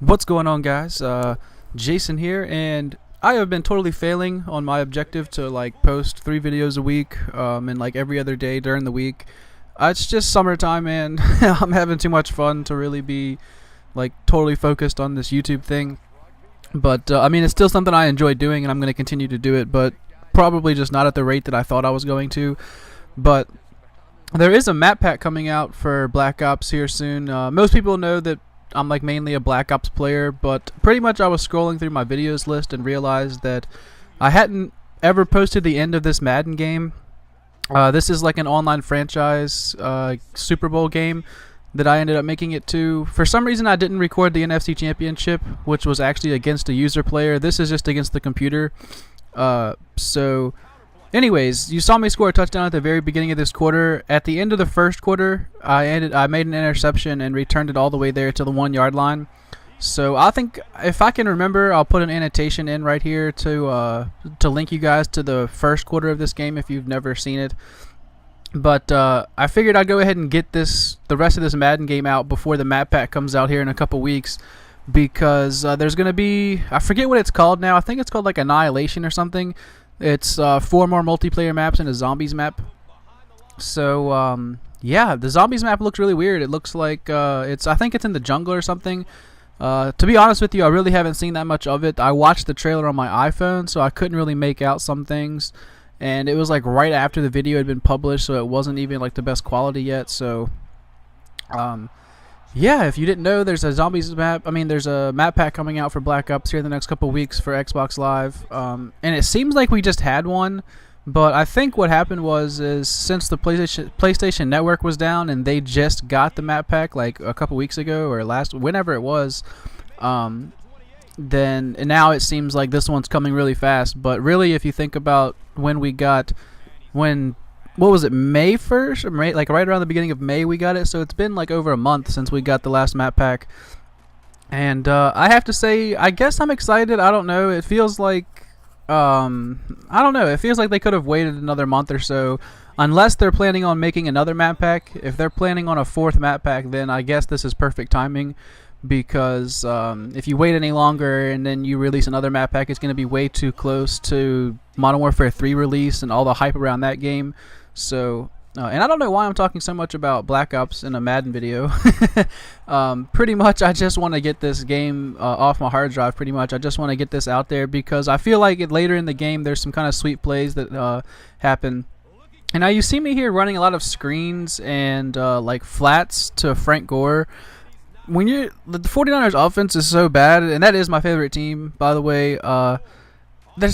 What's going on, guys? Jason here, and I have been totally failing on my objective to post 3 videos a week, and every other day during the week. It's just summertime, and I'm having too much fun to really be totally focused on this YouTube thing. But I mean, it's still something I enjoy doing, and I'm going to continue to do it, but probably just not at the rate that I thought I was going to. But there is a map pack coming out for Black Ops here soon. Most people know that I'm mainly a Black Ops player, but pretty much I was scrolling through my videos list and realized that I hadn't ever posted the end of this Madden game. This is an online franchise Super Bowl game that I ended up making it to. For some reason, I didn't record the NFC Championship, which was actually against a user player. This is just against the computer. So anyways, you saw me score a touchdown at the very beginning of this quarter. At the end of the first quarter, I made an interception and returned it all the way there to the 1-yard line. So I think if I can remember, I'll put an annotation in right here to link you guys to the first quarter of this game if you've never seen it. But I figured I'd go ahead and get the rest of this Madden game out before the map pack comes out here in a couple weeks, because there's going to be, I forget what it's called now. I think it's called Annihilation or something. It's 4 more multiplayer maps and a zombies map. So yeah, the zombies map looks really weird. It looks like I think it's in the jungle or something. To be honest with you, I really haven't seen that much of it. I watched the trailer on my iPhone, so I couldn't really make out some things. And it was right after the video had been published, so it wasn't even the best quality yet. So yeah, if you didn't know, there's a zombies map. I mean, there's a map pack coming out for Black Ops here in the next couple weeks for Xbox Live. And it seems like we just had one, but I think what happened is since the PlayStation Network was down and they just got the map pack a couple weeks ago or whenever it was, then and now it seems like this one's coming really fast. But really, if you think about what was it, May 1st or May, right around the beginning of May we got it, so it's been over a month since we got the last map pack. And I have to say, I guess I'm excited. I don't know, it feels I don't know, it feels like they could have waited another month or so, unless they're planning on making another map pack. If they're planning on a 4th map pack, then I guess this is perfect timing, because if you wait any longer and then you release another map pack, it's going to be way too close to Modern Warfare 3 release and all the hype around that game. So and I don't know why I'm talking so much about Black Ops in a Madden video. Pretty much I just want to get this game off my hard drive. Pretty much I just want to get this out there, because I feel like later in the game there's some kind of sweet plays that happen. And now you see me here running a lot of screens and flats to Frank Gore. When the 49ers offense is so bad, and that is my favorite team, by the way.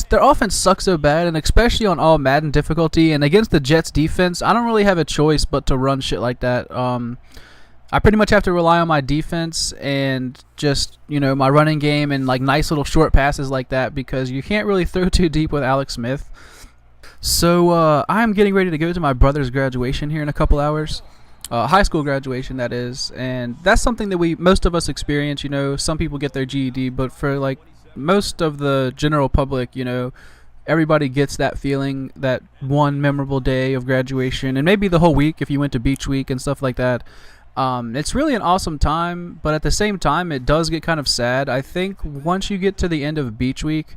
Their offense sucks so bad, and especially on all Madden difficulty, and against the Jets defense, I don't really have a choice but to run shit like that. I pretty much have to rely on my defense and just my running game and nice little short passes like that, because you can't really throw too deep with Alex Smith. So I'm getting ready to go to my brother's graduation here in a couple hours. High school graduation, that is, and that's something that most of us experience. Some people get their GED, but for most of the general public, everybody gets that feeling, that one memorable day of graduation, and maybe the whole week if you went to beach week and stuff like that. It's really an awesome time, but at the same time it does get kind of sad. I think once you get to the end of beach week,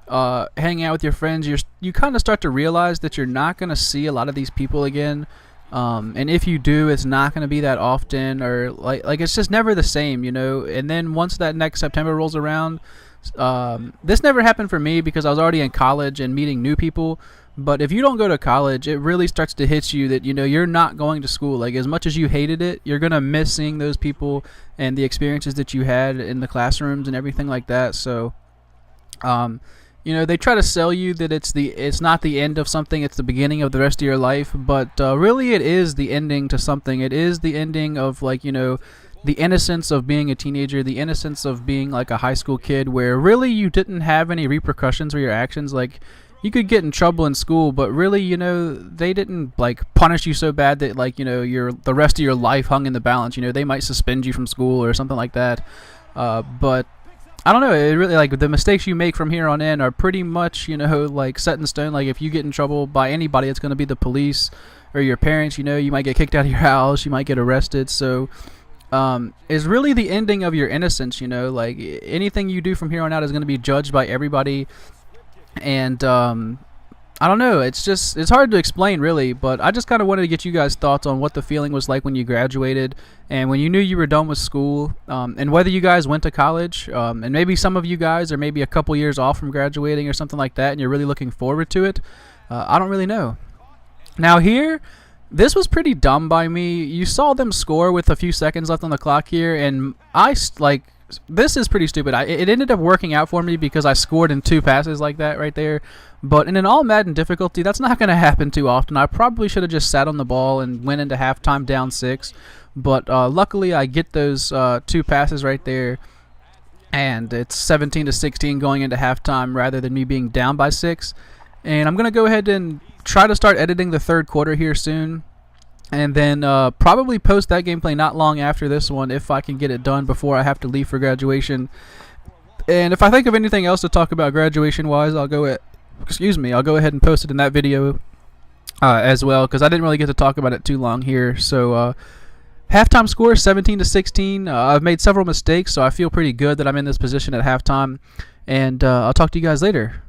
hanging out with your friends, you kind of start to realize that you're not going to see a lot of these people again. And if you do, it's not going to be that often, or it's just never the same, and then once that next September rolls around, this never happened for me because I was already in college and meeting new people. But if you don't go to college, it really starts to hit you that you're not going to school. As much as you hated it, you're gonna miss seeing those people and the experiences that you had in the classrooms and everything like that. So they try to sell you that it's not the end of something, it's the beginning of the rest of your life, but really it is the ending to something. It is the ending of the innocence of being a teenager, the innocence of being a high school kid, where really you didn't have any repercussions for your actions. You could get in trouble in school, but really, they didn't punish you so bad that the rest of your life hung in the balance. They might suspend you from school or something like that. But I don't know, it really the mistakes you make from here on in are pretty much set in stone. If you get in trouble by anybody, it's going to be the police or your parents. You might get kicked out of your house, you might get arrested. So is really the ending of your innocence. You know, like anything you do from here on out is going to be judged by everybody, and I don't know. It's hard to explain really, but I just kind of wanted to get you guys' thoughts on what the feeling was like when you graduated and when you knew you were done with school, and whether you guys went to college, and maybe some of you guys are maybe a couple years off from graduating or something like that, and you're really looking forward to it. I don't really know. Now here, this was pretty dumb by me. You saw them score with a few seconds left on the clock here, and this is pretty stupid. It ended up working out for me because I scored in 2 passes like that right there. But in an all Madden difficulty, that's not going to happen too often. I probably should have just sat on the ball and went into halftime down 6. But luckily, I get those 2 passes right there, and it's 17-16 going into halftime rather than me being down by 6. And I'm going to go ahead and try to start editing the 3rd quarter here soon. And then probably post that gameplay not long after this one if I can get it done before I have to leave for graduation. And if I think of anything else to talk about graduation-wise, I'll go ahead and post it in that video as well, because I didn't really get to talk about it too long here. So halftime score 17-16. I've made several mistakes, so I feel pretty good that I'm in this position at halftime. And I'll talk to you guys later.